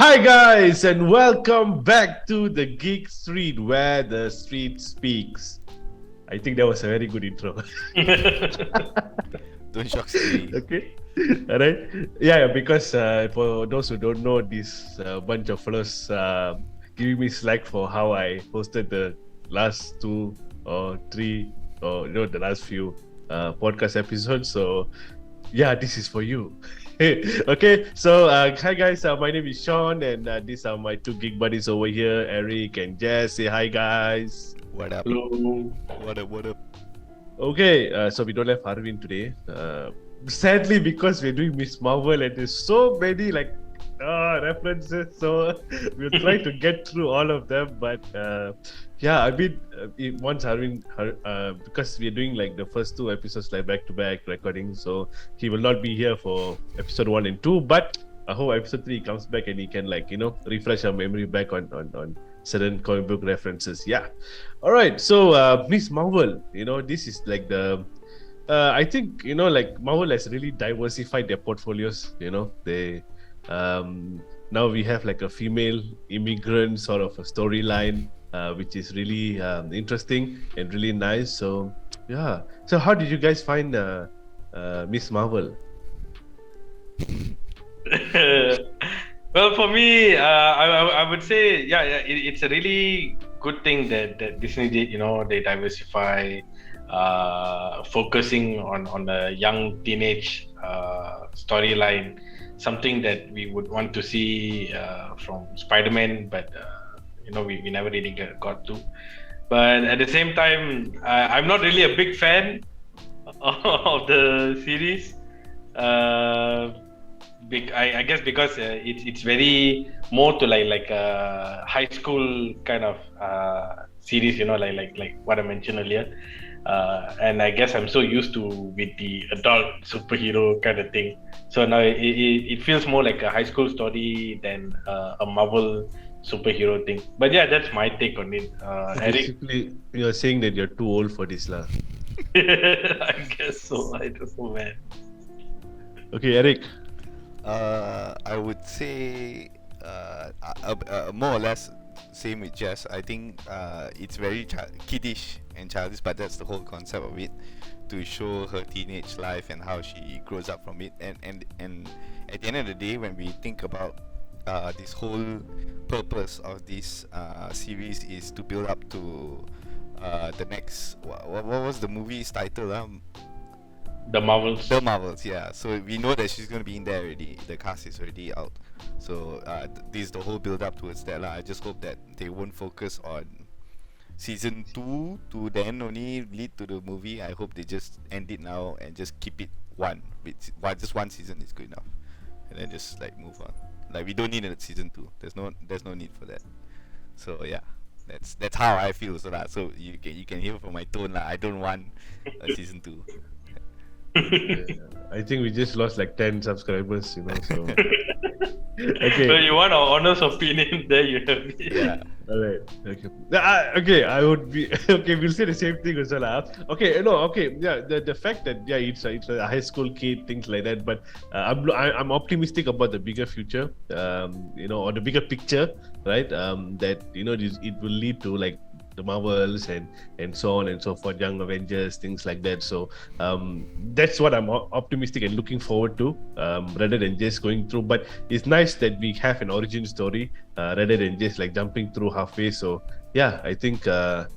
Hi guys, and welcome back to the Geek Street, where the street speaks. I think that was a very good intro. Don't shock me. Okay, all right. Yeah, because for those who don't know, this bunch of fellows giving me slack for how I hosted the last two or three or the last few podcast episodes. So yeah, this is for you. Okay, so hi guys, my name is Sean, and these are my two geek buddies over here, Eric and Jess. Say hi, guys. What up? Hello. What up? Okay, so we don't have Arvind today. Sadly, because we're doing Miss Marvel, and there's so many references, so we'll try to get through all of them. But yeah, I mean, once Arvind, because we're doing like the first two episodes like back-to-back recording, so he will not be here for episode 1 and 2. But I hope episode 3 comes back and he can refresh our memory back on certain comic book references. Yeah. All right. So Miss Marvel, this is like the I think Marvel has really diversified their portfolios. They now we have like a female immigrant sort of a storyline, which is really interesting and really nice. So yeah. So how did you guys find Miss Marvel? Well, for me, I would say, it's a really good thing that Disney did. They diversify, focusing on a young teenage storyline, something that we would want to see from Spider-Man, but we never really got to. But at the same time, I'm not really a big fan of the series. I guess because it's very more to like a high school kind of series, like what I mentioned earlier, and I guess I'm so used to with the adult superhero kind of thing. So now it feels more like a high school story than a Marvel superhero thing. But yeah, that's my take on it. Basically, you're saying that you're too old for this, lah. I guess so. I don't know, man. Okay, Eric. I would say more or less same with Jess. I think it's very kiddish and childish, but that's the whole concept of it, to show her teenage life and how she grows up from it. And at the end of the day, when we think about this whole purpose of this series is to build up to the next what was the movie's title? The Marvels, yeah. So we know that she's going to be in there already. The cast is already out. So this is the whole build up towards that. I just hope that they won't focus on season 2 to then only lead to the movie. I hope they just end it now and just keep it just one season is good enough. And then just like move on. Like we don't need a season 2. There's no need for that. So yeah. That's how I feel. So you can hear from my tone I don't want a season 2. I think we just lost like 10 subscribers, so okay. So you want our honest opinion? There you have it. Yeah. All right. Okay. Okay. I would be okay. We'll say the same thing as well. Okay. No. Okay. Yeah. The fact that it's a high school kid, things like that. But I'm optimistic about the bigger future. Or the bigger picture, right? That it will lead to like the Marvels and so on and so forth, Young Avengers, things like that. So that's what I'm optimistic and looking forward to, rather than just going through. But it's nice that we have an origin story rather than just like jumping through halfway. So yeah, I think there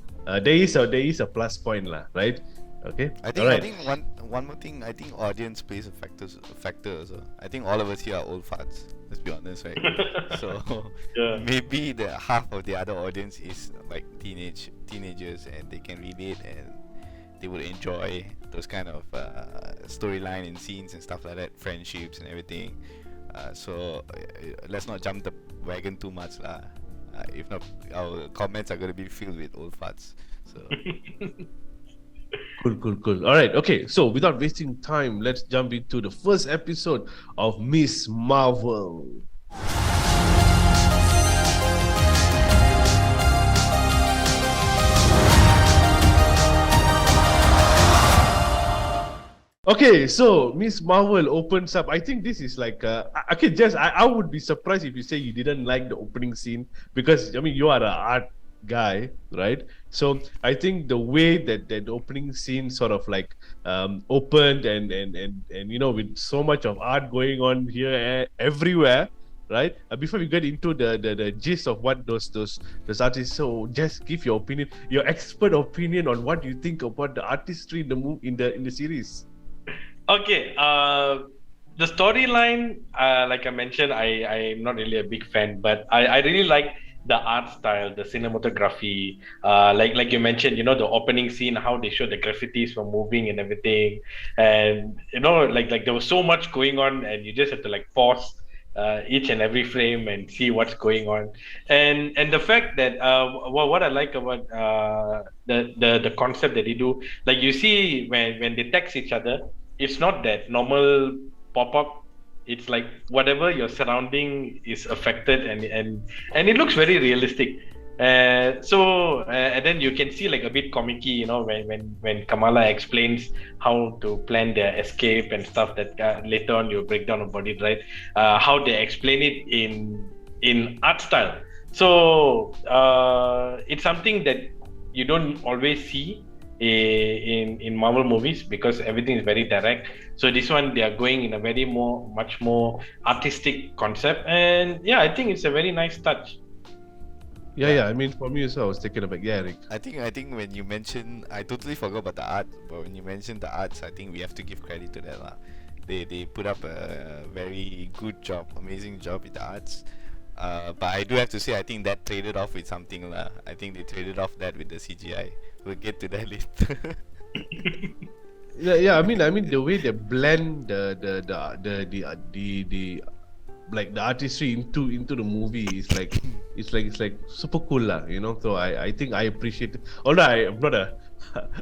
is a plus point, right? Okay. I think one more thing. I think audience plays a factor also. I think all of us here are old farts. Let's be honest, right? So Yeah. maybe the half of the other audience is like teenagers, and they can relate and they will enjoy those kind of storyline and scenes and stuff like that, friendships and everything. So let's not jump the wagon too much, lah. If not, our comments are gonna be filled with old farts. So. Cool. All right. Okay. So without wasting time, let's jump into the first episode of Miss Marvel. Okay, so Miss Marvel opens up. I think this is like okay. Just I would be surprised if you say you didn't like the opening scene because I mean you are an art guy, right? So I think the way that opening scene sort of like opened and you know with so much of art going on here everywhere, right? Before we get into the gist of what those artists, so just give your opinion, your expert opinion on what you think about the artistry in the in the series. Okay. The storyline, like I mentioned, I'm not really a big fan, but I really like the art style, the cinematography. Like you mentioned, the opening scene, how they show the graffitis from moving and everything, and like there was so much going on, and you just have to like pause. Each and every frame and see what's going on, and the fact that what I like about the concept that they do, like you see when they text each other, it's not that normal pop-up. It's like whatever your surrounding is affected, and it looks very realistic. And then you can see like a bit comicky, when Kamala explains how to plan their escape and stuff, that later on you break down about it, right? How they explain it in art style. So it's something that you don't always see in Marvel movies, because everything is very direct. So this one, they are going in a much more artistic concept, and yeah, I think it's a very nice touch. Yeah. I mean, for me also, I was taken aback. Yeah, Rick. I think when you mention, I totally forgot about the art, but when you mentioned the arts, I think we have to give credit to that lah. They put up a very good job, amazing job with the arts. But I do have to say, I think that traded off with something lah. I think they traded off that with the CGI. We'll get to that later. Yeah. I mean, the way they blend the like the artistry into the movie is like it's like super cool lah. So I think I appreciate it. Although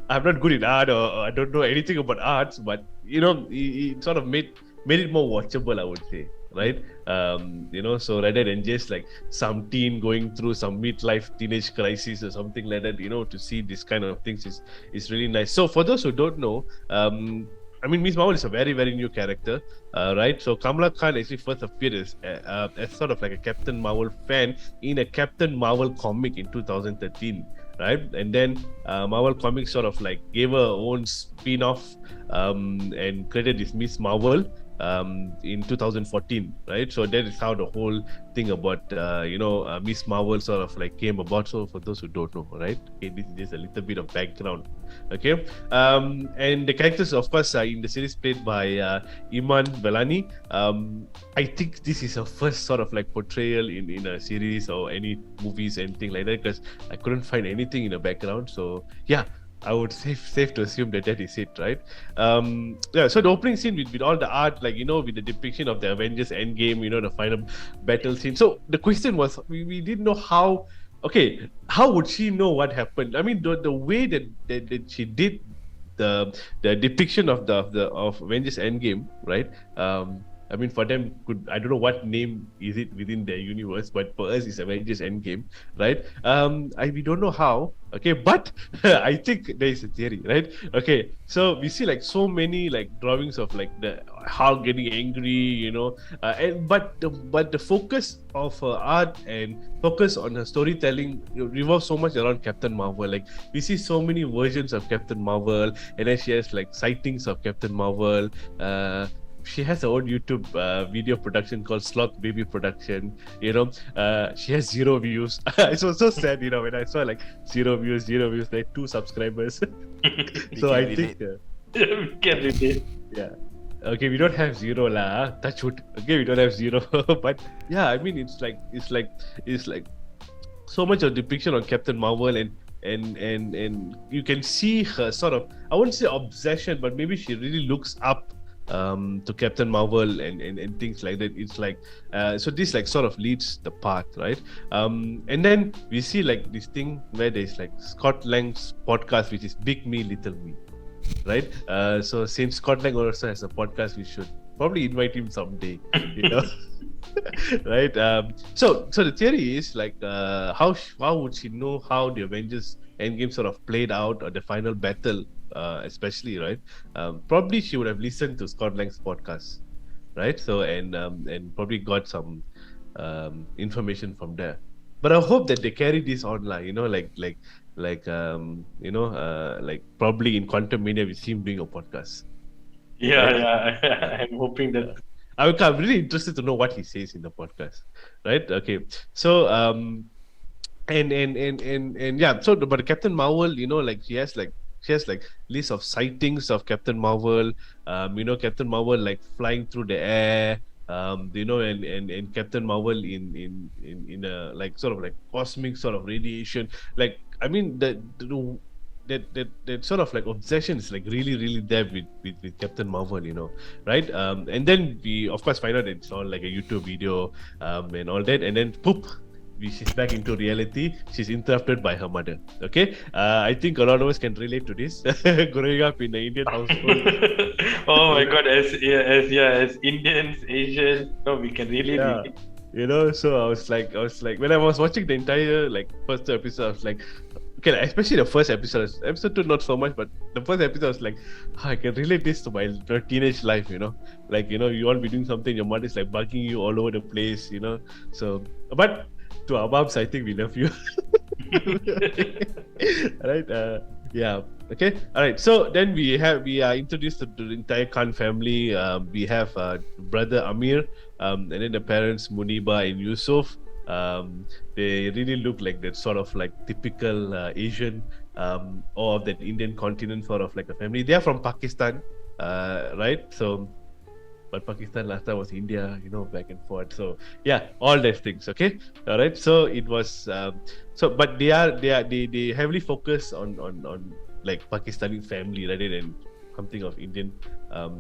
I'm not good in art, or I don't know anything about arts, but it sort of made it more watchable, I would say, right? So rather than just like some teen going through some midlife teenage crisis or something like that, to see this kind of things is really nice. So for those who don't know, I mean, Miss Marvel is a very, very new character, right? So Kamala Khan actually first appeared as sort of like a Captain Marvel fan in a Captain Marvel comic in 2013, right? And then Marvel Comics sort of like gave her own spin-off and created this Miss Marvel in 2014, right? So that is how the whole thing about Miss Marvel sort of like came about. So for those who don't know, right? Okay, this is just a little bit of background. Okay, and the characters, of course, are in the series played by Iman Vellani. I think this is her first sort of like portrayal in a series or any movies, anything like that, because I couldn't find anything in the background. So yeah, I would safe to assume that is it, right? So the opening scene with all the art, like with the depiction of the Avengers Endgame, the final battle scene. So the question was, we didn't know how. Okay, how would she know what happened? I mean, the way that she did the depiction of of Avengers Endgame, right? I mean, for them, I don't know what name is it within their universe, but for us, it's Avengers Endgame, right? We don't know how, okay, but I think there is a theory, right? Okay, so we see like so many like drawings of like the Hulk getting angry, but the focus of her art and focus on her storytelling revolves so much around Captain Marvel. Like we see so many versions of Captain Marvel, and then she has like sightings of Captain Marvel. She has her own YouTube video production called Sloth Baby Production. She has 0 views. It was so sad, when I saw like 0 views, like 2 subscribers. So I think We can relate. yeah. Okay, we don't have 0 lah. Touch wood. Okay, we don't have 0. But yeah, I mean, it's like so much of depiction on Captain Marvel, and you can see her sort of, I wouldn't say obsession, but maybe she really looks up to Captain Marvel and things like that. It's like so this like sort of leads the path, right? And then we see like this thing where there's like Scott Lang's podcast, which is Big Me Little Me, right? So since Scott Lang also has a podcast, we should probably invite him someday, right? So the theory is like how would she know how the Avengers Endgame sort of played out, or the final battle especially, right? Probably she would have listened to Scott Lang's podcast, right? So and probably got some information from there. But I hope that they carry this online, like probably in Quantum Mania we see him doing a podcast, Yeah, right? yeah. I'm hoping that. I'm really interested to know what he says in the podcast, right? Okay, so and yeah, so but Captain Marvel, like she has like list of sightings of Captain Marvel. Captain Marvel like flying through the air. And Captain Marvel in a like sort of like cosmic sort of radiation. Like I mean that sort of like obsession is like really really there with Captain Marvel, right? And then we of course find out it's all like a YouTube video, and all that, and then poop, she's back into reality. She's interrupted by her mother. Okay, I think a lot of us can relate to this. Growing up in an Indian household. Oh my God, as Indians, Asians, no, we can really Yeah, so I was like, when I was watching the entire like first two episodes, I was like, okay, like, especially the first episode. Episode two, not so much, but the first episode, I was like, I can relate this to my teenage life. Like you want to be doing something, your mother is like bugging you all over the place. So, but to our moms, I think we love you. All right. Yeah. Okay. All right. So then we are introduced to the entire Khan family. We have brother Amir, and then the parents Muniba and Yusuf. They really look like that sort of like typical Asian, or of that Indian continent sort of like a family. They are from Pakistan, right? So but Pakistan last time was India, back and forth. So yeah, all those things. Okay, all right. So it was but they heavily focus on like Pakistani family rather than something of Indian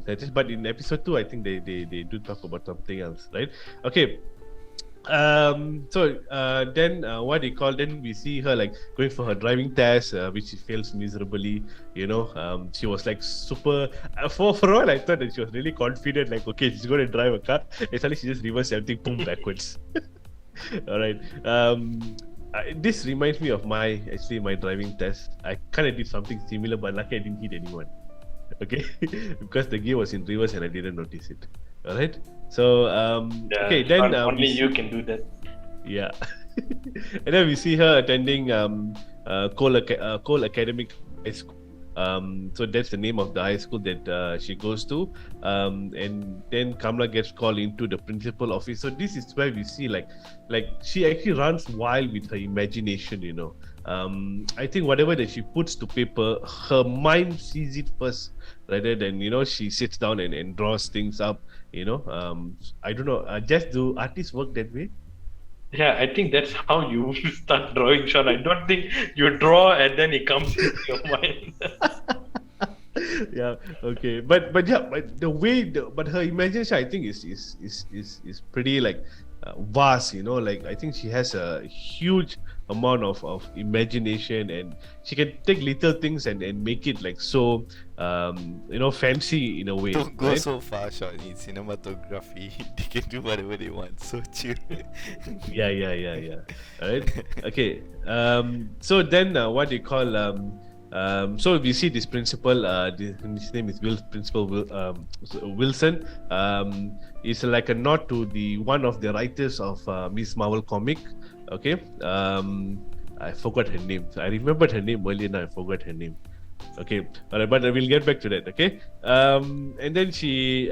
heritage. But in episode 2, I think they do talk about something else, right? Okay. Then what do you call, then we see her like going for her driving test, which she fails miserably. She was like super for a while I thought that she was really confident, like okay, she's going to drive a car, and suddenly she just reverses everything, boom, backwards. All right. This reminds me of my driving test. I kind of did something similar, but lucky I didn't hit anyone. Okay, because the gear was in reverse and I didn't notice it. All right. So Yeah, okay, then only you can do that. yeah. And then we see her attending Cole Academic High School. So that's the name of the high school that she goes to. And then Kamala gets called into the principal office. So this is where we see like she actually runs wild with her imagination. I think whatever that she puts to paper, her mind sees it first rather than she sits down and draws things up. I don't know. Just do artists work that way? Yeah, I think that's how you start drawing, Sean. I don't think you draw and then it comes into your mind. Yeah, okay, but yeah, but but her imagination, I think is pretty like vast. Like I think she has a huge amount of imagination, and she can take little things and make it like so fancy in a way. Don't go right? so far, Sean. In cinematography, they can do whatever they want. So chill. Yeah. All right. Okay. So then, what do you call? So we see this principal. His name is Principal Wilson. It's like a nod to the one of the writers of Miss Marvel comic. Okay. I forgot her name. I remembered her name earlier. Now I forgot her name. Okay. All right. But we'll get back to that. Okay. And then she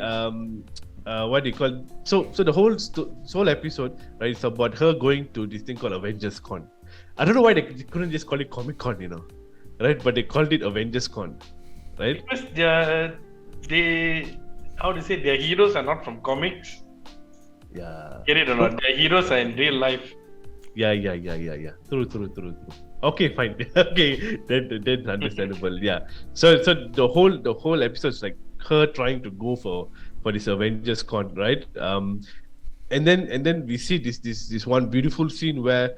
what do you call? So the whole episode, right? It's about her going to this thing called Avengers Con. I don't know why they couldn't just call it Comic Con, right? But they called it Avengers Con, right? Because they how to say, their heroes are not from comics. Yeah. Get it or not? Their heroes are in real life. Yeah. True. Okay, fine. Okay, then understandable. Yeah. So the whole episode is like her trying to go for this Avengers Con, right? And then we see this one beautiful scene where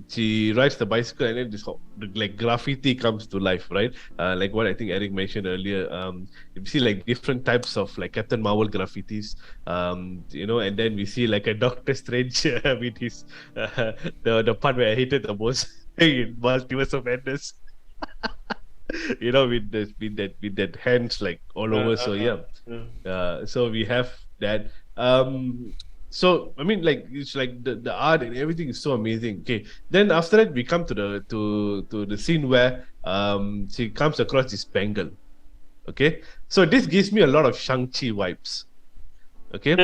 she rides the bicycle, and then this like graffiti comes to life, right? Like what I think Eric mentioned earlier. You see like different types of like Captain Marvel graffitis, and then we see like a Doctor Strange with his the part where I hated the most in Multiverse of Madness. with that hands like all over. So yeah. So we have that. So I mean, like it's like the art and everything is so amazing. Okay, then after that we come to the scene where she comes across this Bengal. Okay, so this gives me a lot of Shang-Chi vibes. Okay,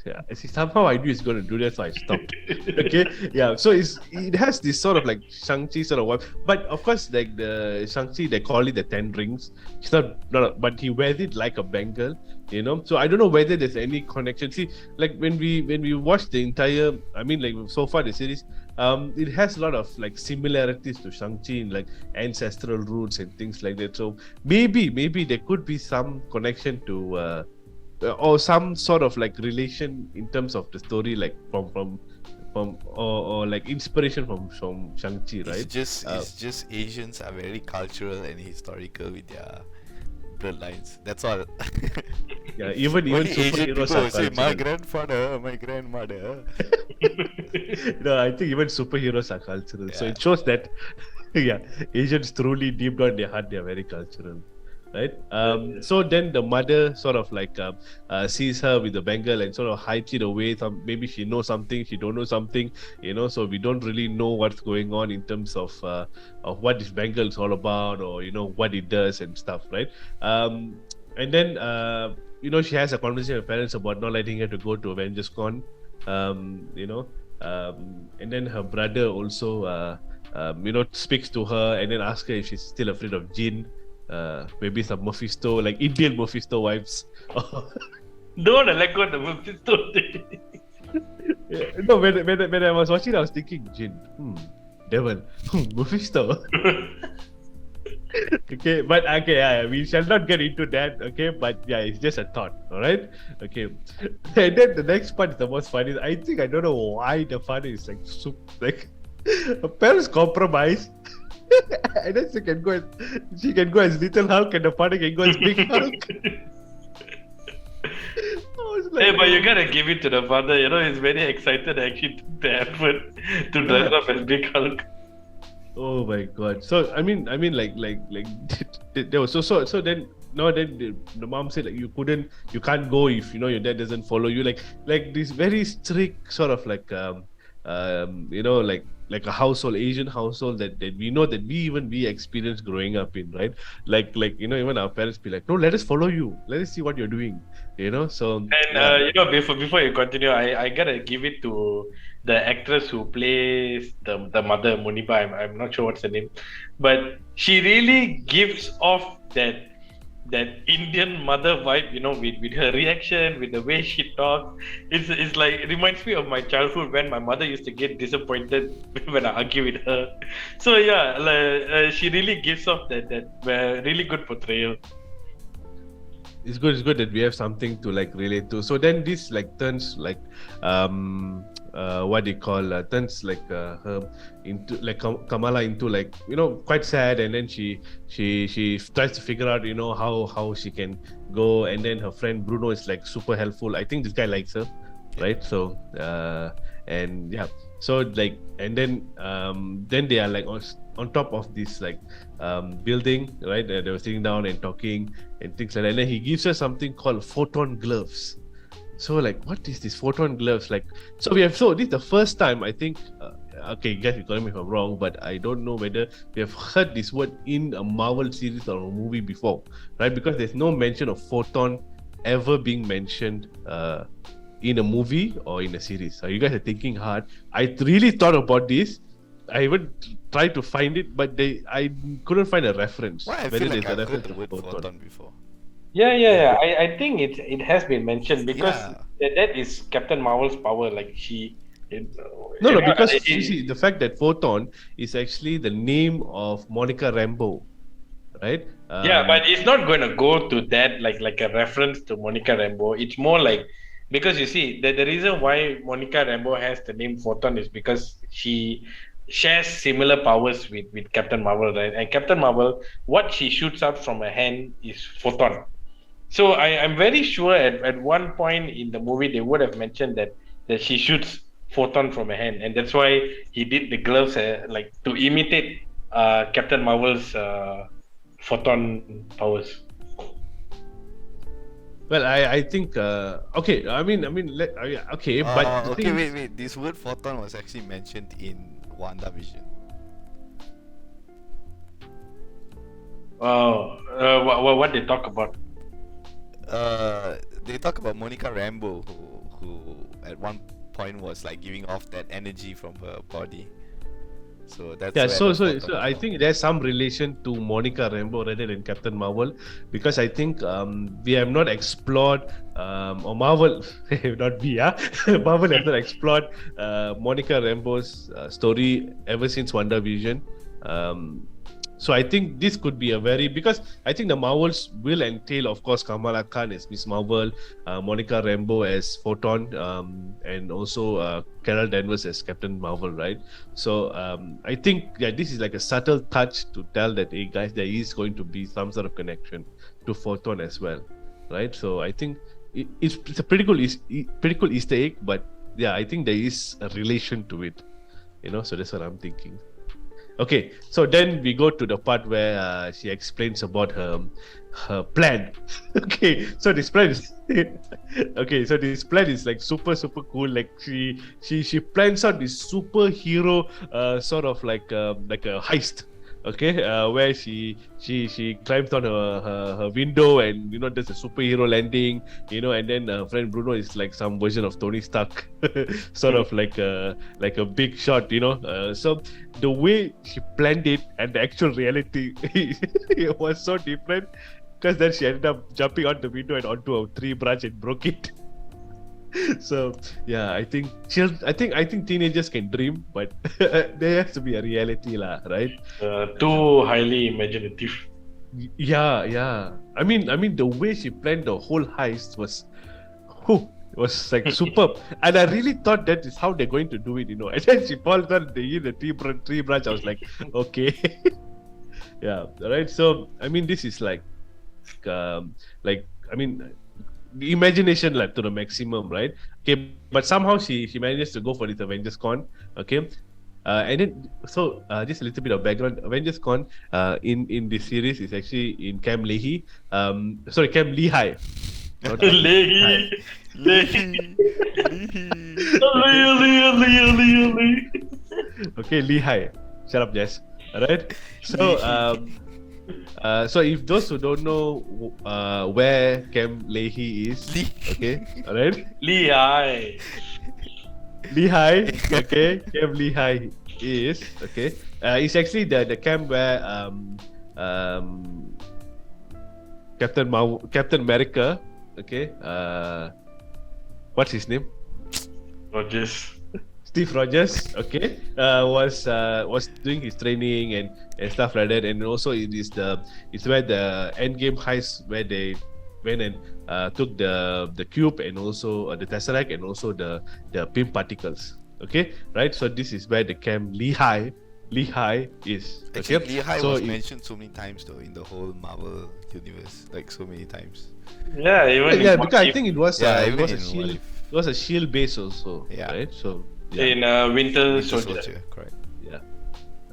yeah. See, somehow I knew it's going to do that, so I stopped. Okay, yeah. So it has this sort of like Shang-Chi sort of vibe, but of course, like the Shang-Chi, they call it the 10 rings. It's not, but he wears it like a bangle, So I don't know whether there's any connection. See, like when we watch the entire, I mean, like so far the series, it has a lot of like similarities to Shang-Chi in like ancestral roots and things like that. So maybe there could be some connection to. Or some sort of like relation in terms of the story, like from or like inspiration from Shang-Chi, right? It's just Asians are very cultural and historical with their bloodlines. That's all. Yeah, even Only Asian superheroes people are will say my cultural. grandfather, my grandmother. No, I think even superheroes are cultural. So Yeah. it shows that, yeah, Asians truly deep down their heart, they are very cultural, right? So then the mother sort of like sees her with the bangle and sort of hides it away. Maybe she knows something, she don't know something, So we don't really know what's going on in terms of what this bangle is all about, or what it does and stuff, right? And then she has a conversation with her parents about not letting her to go to Avengers Con, and then her brother also speaks to her and then asks her if she's still afraid of jinn. Maybe some Mephisto, like Indian Mephisto vibes. Don't let go of the Mephisto. Yeah, no, when I was watching, I was thinking jinn, devil, Mephisto. Okay, but okay, yeah, we shall not get into that. Okay, but yeah, it's just a thought. All right, okay. And then the next part is the most funny. I don't know why the father is like her parents compromise. And then she can go as Little Hulk, and the father can go as Big Hulk. Hey, but you gotta give it to the father. He's very excited. Actually, took the effort to dress up as Big Hulk. Oh my god! So I mean, like there was so then. No, then the mom said like you can't go if your dad doesn't follow you. Like this very strict sort of like like a household, Asian household that we know that we experienced growing up in, right? Like even our parents be like, no, let us follow you, let us see what you're doing, So And before you continue, I gotta give it to the actress who plays the mother, Muniba. I'm not sure what's her name, but she really gives off that Indian mother vibe, with her reaction, with the way she talks. It's like, it reminds me of my childhood when my mother used to get disappointed when I argue with her. So yeah, she really gives off that really good portrayal. it's good that we have something to like relate to. So then this like turns like what they call turns like her into like Kamala into like quite sad, and then she tries to figure out how she can go, and then her friend Bruno is like super helpful. I think this guy likes her, right? So and yeah, so like, and then they are like on top of this like building, right? They were sitting down and talking and things like that, and then he gives her something called Photon Gloves. So like, what is this Photon Gloves? Like, so this is the first time I think, okay, guys, you correct me if I'm wrong, but I don't know whether we have heard this word in a Marvel series or a movie before, right? Because there's no mention of photon ever being mentioned in a movie or in a series. So you guys are thinking hard. I really thought about this. I even tried to find it, but I couldn't find a reference. Why I whether feel like there's a I've heard reference the to word photon. photon before. Yeah. I think it has been mentioned because Yeah. that is Captain Marvel's power. Like she. No, because you see, the fact that Photon is actually the name of Monica Rambeau, right? Yeah, but it's not going to go to that like a reference to Monica Rambeau. It's more like, because you see the reason why Monica Rambeau has the name Photon is because she shares similar powers with Captain Marvel, right? And Captain Marvel, what she shoots out from her hand is photon. So I'm very sure at one point in the movie they would have mentioned that she shoots photon from her hand, and that's why he did the gloves like to imitate Captain Marvel's photon powers. Well, I think okay. Okay, but the Okay, thing wait, is- wait. This word photon was actually mentioned in WandaVision. Oh, what they talk about? They talk about Monica Rambeau, who at one point was like giving off that energy from her body. So that's Yeah, where so the so photon so I came think there's some relation to Monica Rambeau rather than Captain Marvel, because I think we have not explored or Marvel, not we, Marvel has not explored Monica Rambeau's story ever since WandaVision. Um, so I think this could be a very, because I think the Marvels will entail, of course, Kamala Khan as Miss Marvel, Monica Rambeau as Photon, and also Carol Danvers as Captain Marvel, right? So I think this is like a subtle touch to tell that, hey guys, there is going to be some sort of connection to Photon as well, right? So I think it's a pretty cool Easter egg, but yeah, I think there is a relation to it, So that's what I'm thinking. Okay, so then we go to the part where she explains about her plan. Okay, so this plan is okay. So this plan is like super cool. Like she plans out this superhero sort of like a heist. Okay, where she climbs on her window and does a superhero landing. And then friend Bruno is like some version of Tony Stark, sort of like a big shot. So the way she planned it and the actual reality it was so different, because then she ended up jumping out the window and onto a tree branch and broke it. So yeah, I think teenagers can dream, but there has to be a reality lah, right? Too highly imaginative. Yeah. I mean the way she planned the whole heist was like superb, and I really thought that is how they're going to do it, And then she falls on the tree branch. I was like, okay, yeah, right. So I mean, this is like imagination like to the maximum, right? Okay, but somehow she manages to go for this Avengers Con. Okay. And then, so just a little bit of background. Avengers Con in this series is actually in Camp Leahy. Camp Lehigh. Not Camp Leahy. Okay, Lehigh. Shut up, Jess. Alright. So so if those who don't know where Camp Leahy is, okay, alright. Lehigh. Lehigh, okay. Camp Lehigh is okay. It's actually the camp where Captain America, okay. What's his name? Rogers. Steve Rogers, okay, was doing his training and stuff like that, and also it's where the Endgame heist, where they went and took the cube and also the Tesseract and also the PIM particles, okay, right? So this is where the Camp Lehigh is. Okay? Actually, Lehigh so was mentioned so many times though in the whole Marvel universe, like so many times. Yeah, even yeah, in because I What think it was even a in shield. What If. It was a shield base also, Yeah. right? So If. yeah. In Winter Winter Soldier. correct. Yeah,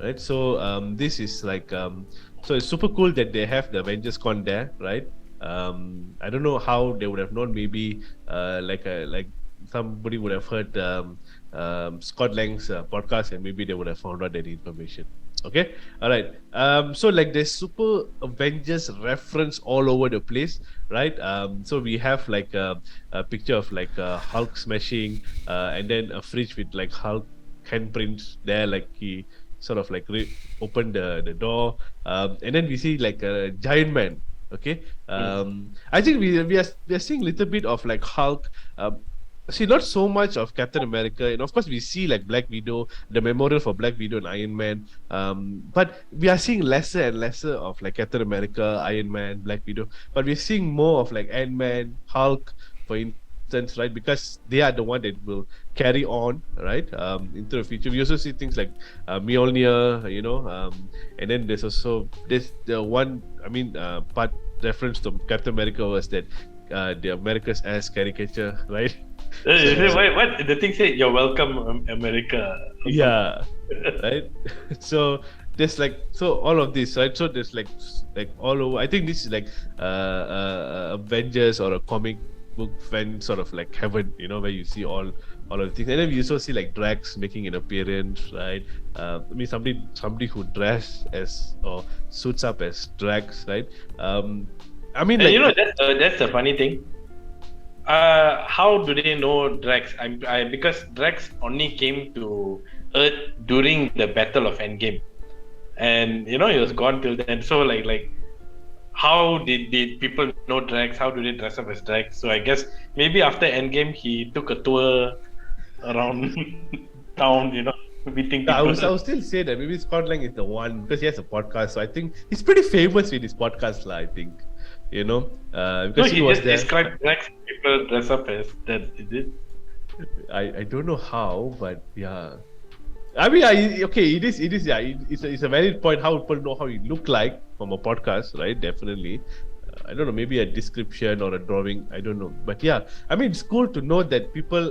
right. So this is like so it's super cool that they have the Avengers Con there, right? I don't know how they would have known. Maybe like somebody would have heard Scott Lang's podcast, and maybe they would have found out that information. Okay, all right. So like there's super Avengers reference all over the place, right? So we have like a picture of like Hulk smashing, and then a fridge with like Hulk handprints there, like he sort of like opened the door, and then we see like a giant man. Okay, I think we are seeing a little bit of like Hulk. See, not so much of Captain America, and of course we see like Black Widow, the memorial for Black Widow and Iron Man. But we are seeing lesser and lesser of like Captain America, Iron Man, Black Widow. But we're seeing more of like Ant-Man, Hulk, for instance, right? Because they are the one that will carry on, right? Into the future. We also see things like Mjolnir, and then there's also the one. I mean, part reference to Captain America was that the America's ass caricature, right? What the thing said? You're welcome, America. Yeah, right. So there's like so all of this, right? So there's like all over. I think this is like Avengers or a comic book fan sort of like heaven, where you see all of the things, and then we also see like Drax making an appearance, right? I mean, somebody who dress as or suits up as Drax, right? I mean, And like that's the funny thing. How do they know Drax? Because Drax only came to Earth during the Battle of Endgame, and he was gone till then. So like how did people know Drax? How do they dress up as Drax? So I guess maybe after Endgame he took a tour around town, meeting I people. would still say that maybe Scott Lang is the one because he has a podcast. So I think he's pretty famous with his podcast, I think. No, Because he he was just there. described Drax. People dress up as that. Is it? I don't know how, but yeah. I mean, okay, it is, yeah. It's a valid point how people know how you look like from a podcast, right? Definitely. I don't know, maybe a description or a drawing. I don't know, but yeah, I mean, it's cool to know that people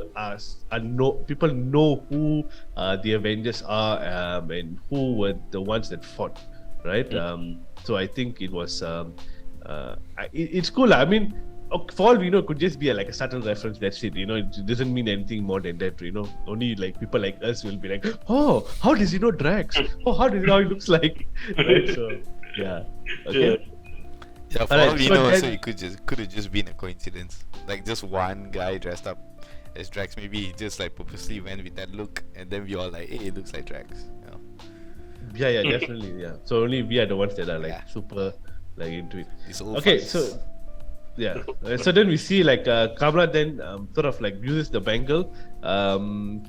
know who the Avengers are, and who were the ones that fought, right? So I think it was it's cool. I mean, for all we know, it could just be like a subtle reference. That's it. It doesn't mean anything more than that. Only like people like us will be like, oh, how does he know Drax? Oh, how does he know how he looks like? Right? So yeah. Okay. Yeah, for Alright, all we so know, then- so it could have just been a coincidence. Like just one guy dressed up as Drax. Maybe he just like purposely went with that look, and then we all like, hey, it looks like Drax. Yeah, definitely. Yeah. So only we are the ones that are like Yeah. super like into it. These old Okay, fucks. so yeah, so then we see like Kamala then sort of like uses the bangle. The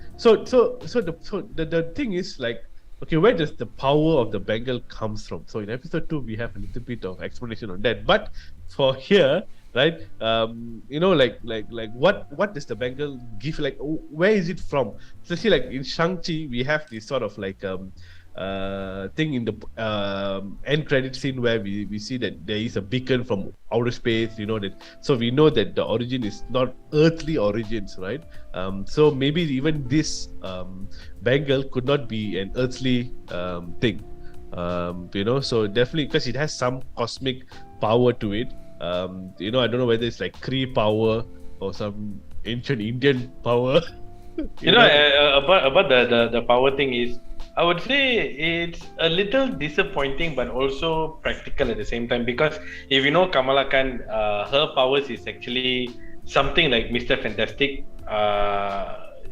thing is like, okay, where does the power of the bangle comes from? So in episode 2 we have a little bit of explanation on that, but for here, right, like what does the bangle give? Like, where is it from? So see, like in Shang-Chi we have this sort of like thing in the end credit scene where we see that there is a beacon from outer space, that, so we know that the origin is not earthly origins, right? So maybe even this bangle could not be an earthly thing, so definitely because it has some cosmic power to it. I don't know whether it's like Kree power or some ancient Indian power. About the power thing is, I would say it's a little disappointing, but also practical at the same time. Because if you know Kamala Khan, her powers is actually something like Mr. Fantastic.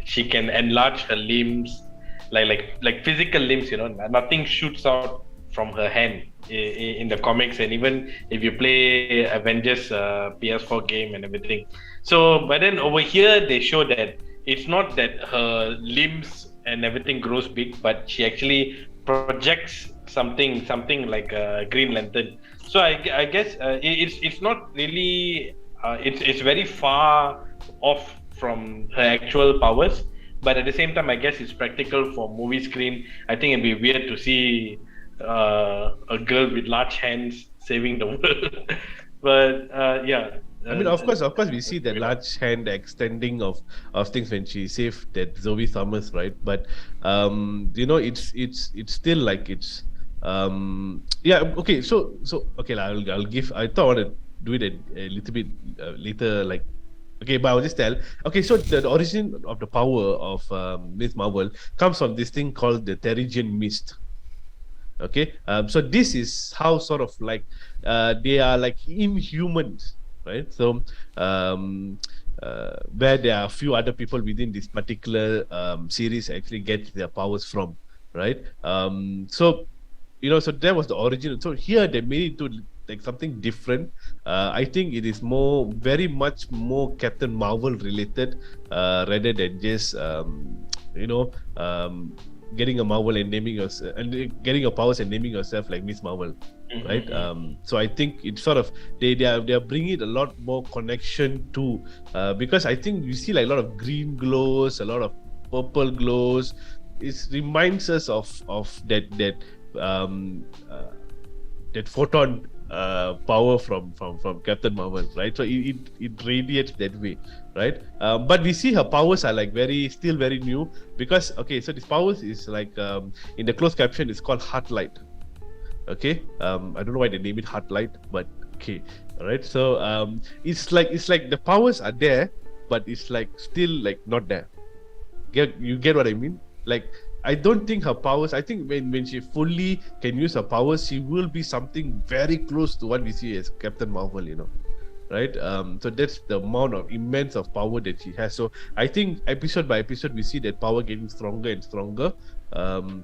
She can enlarge her limbs, like physical limbs. Nothing shoots out from her hand in the comics, and even if you play Avengers PS4 game and everything. So, but then over here they show that it's not that her limbs and everything grows big, but she actually projects something like a Green Lantern. So I guess it's not really it's very far off from her actual powers, but at the same time I guess it's practical for movie screen. I think it'd be weird to see a girl with large hands saving the world. But yeah. I mean, of course, we see that large hand extending of things when she saved that Zoe Summers, right? But it's still like it's yeah. Okay, so okay, I'll give. I thought I want to do it a little bit later, like. Okay, but I'll just tell. Okay, so the origin of the power of Miss Marvel comes from this thing called the Terrigen Mist. Okay, so this is how sort of like they are like inhumans, right? So where there are a few other people within this particular series actually get their powers from, right? So so that was the origin. So here they made it to like something different. I think it is very much more Captain Marvel related, rather than just getting a Marvel and naming yourself, and getting your powers and naming yourself like Miss Marvel, right? So I think it's sort of they are bringing a lot more connection to, because I think you see like a lot of green glows, a lot of purple glows. It reminds us of that Photon power from Captain Marvel, right? So it radiates that way, right? But we see her powers are like still very new, because okay, so this powers is like in the closed caption it's called Heart Light. Okay, I don't know why they name it Heart Light, but okay, all right. So it's like the powers are there, but it's like still like not there. You get what I mean? Like, I don't think her powers. I think when she fully can use her powers, she will be something very close to what we see as Captain Marvel. Right? So that's the amount of immense of power that she has. So I think episode by episode we see that power getting stronger and stronger.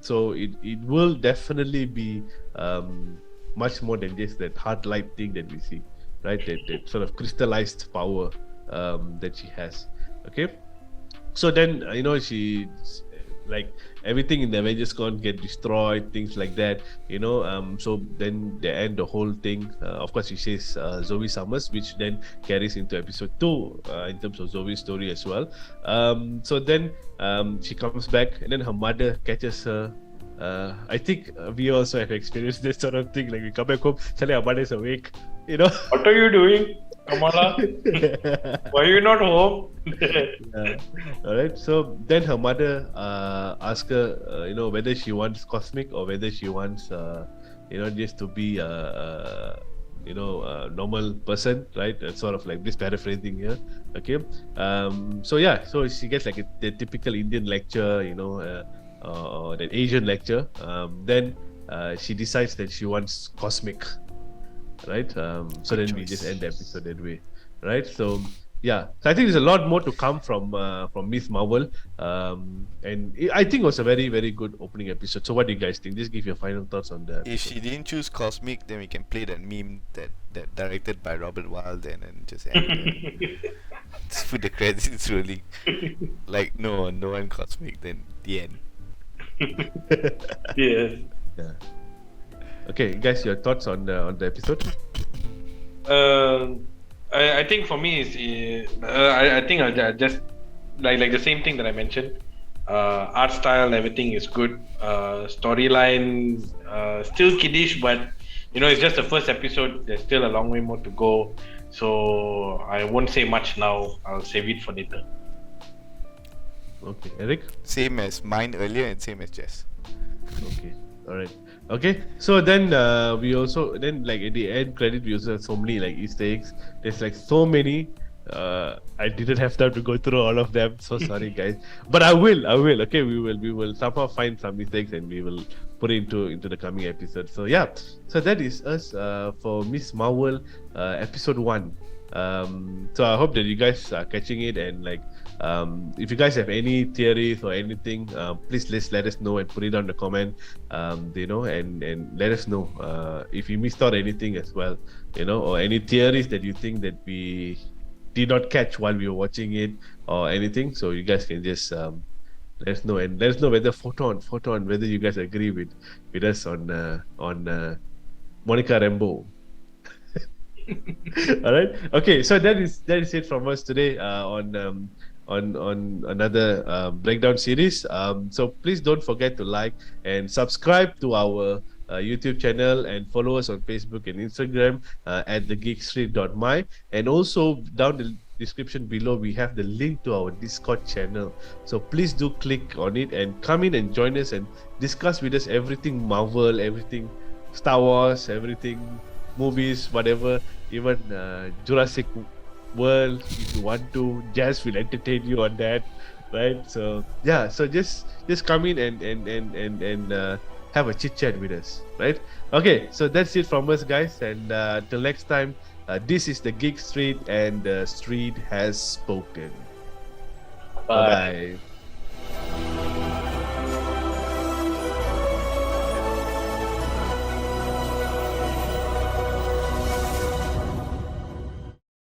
So it will definitely be much more than just that heart light thing that we see, right? That sort of crystallized power that she has. Okay. So then she, like, everything in the Avengers Con get destroyed, things like that, so then they end the whole thing. Of course, she says Zoe Summers, which then carries into episode 2 in terms of Zoe's story as well. So then she comes back, and then her mother catches her. I think we also have experienced this sort of thing. Like, we come back home, suddenly our mother is awake. What are you doing, Kamala? Why are you not home? Yeah. All right. So then her mother asks her, whether she wants cosmic or whether she wants, just to be a normal person, right? Sort of like this paraphrasing here. Okay. So she gets like the typical Indian lecture, or that Asian lecture. Then she decides that she wants cosmic. Right, so then we just end the episode that way, right? So yeah, so I think there's a lot more to come from Miss Marvel, and I think it was a very, very good opening episode. So what do you guys think? Just give your final thoughts on that. If she didn't choose cosmic, then we can play that meme that directed by Robert Wilde, and then just end just put the credits rolling. Like no one cosmic, then the end. Yes. Yeah. Okay, guys, your thoughts on the episode? I think for me is I think I'll just like the same thing that I mentioned. Art style, everything is good. Storyline still kiddish, but it's just the first episode. There's still a long way more to go, so I won't say much now. I'll save it for later. Okay, Eric? Same as mine earlier and same as Jess. Okay, all right. Okay, so then we also then, like, at the end credit, we also have so many like Easter eggs. There's like so many. I didn't have time to go through all of them. So sorry, guys. But I will. Okay, we will somehow find some mistakes and we will put it into the coming episode. So yeah, so that is us for Miss Marvel episode 1. So I hope that you guys are catching it, and like, if you guys have any theories or anything, please let us know and put it on the comment, and let us know if you missed out anything as well, or any theories that you think that we did not catch while we were watching it or anything. So you guys can just let us know, and let us know whether Photon, whether you guys agree with us on Monica Rambeau. All right. Okay. So that is it from us today on another breakdown series. So please don't forget to like and subscribe to our YouTube channel, and follow us on Facebook and Instagram at thegeekstreet.my, and also down the description below we have the link to our Discord channel. So please do click on it and come in and join us and discuss with us everything Marvel, everything Star Wars, everything movies, whatever, even Jurassic World. If you want to, Jazz will entertain you on that, right? So yeah, so just come in and have a chit chat with us, right? Okay, so that's it from us, guys, and till next time, this is the Geek Street, and the street has spoken. Bye bye.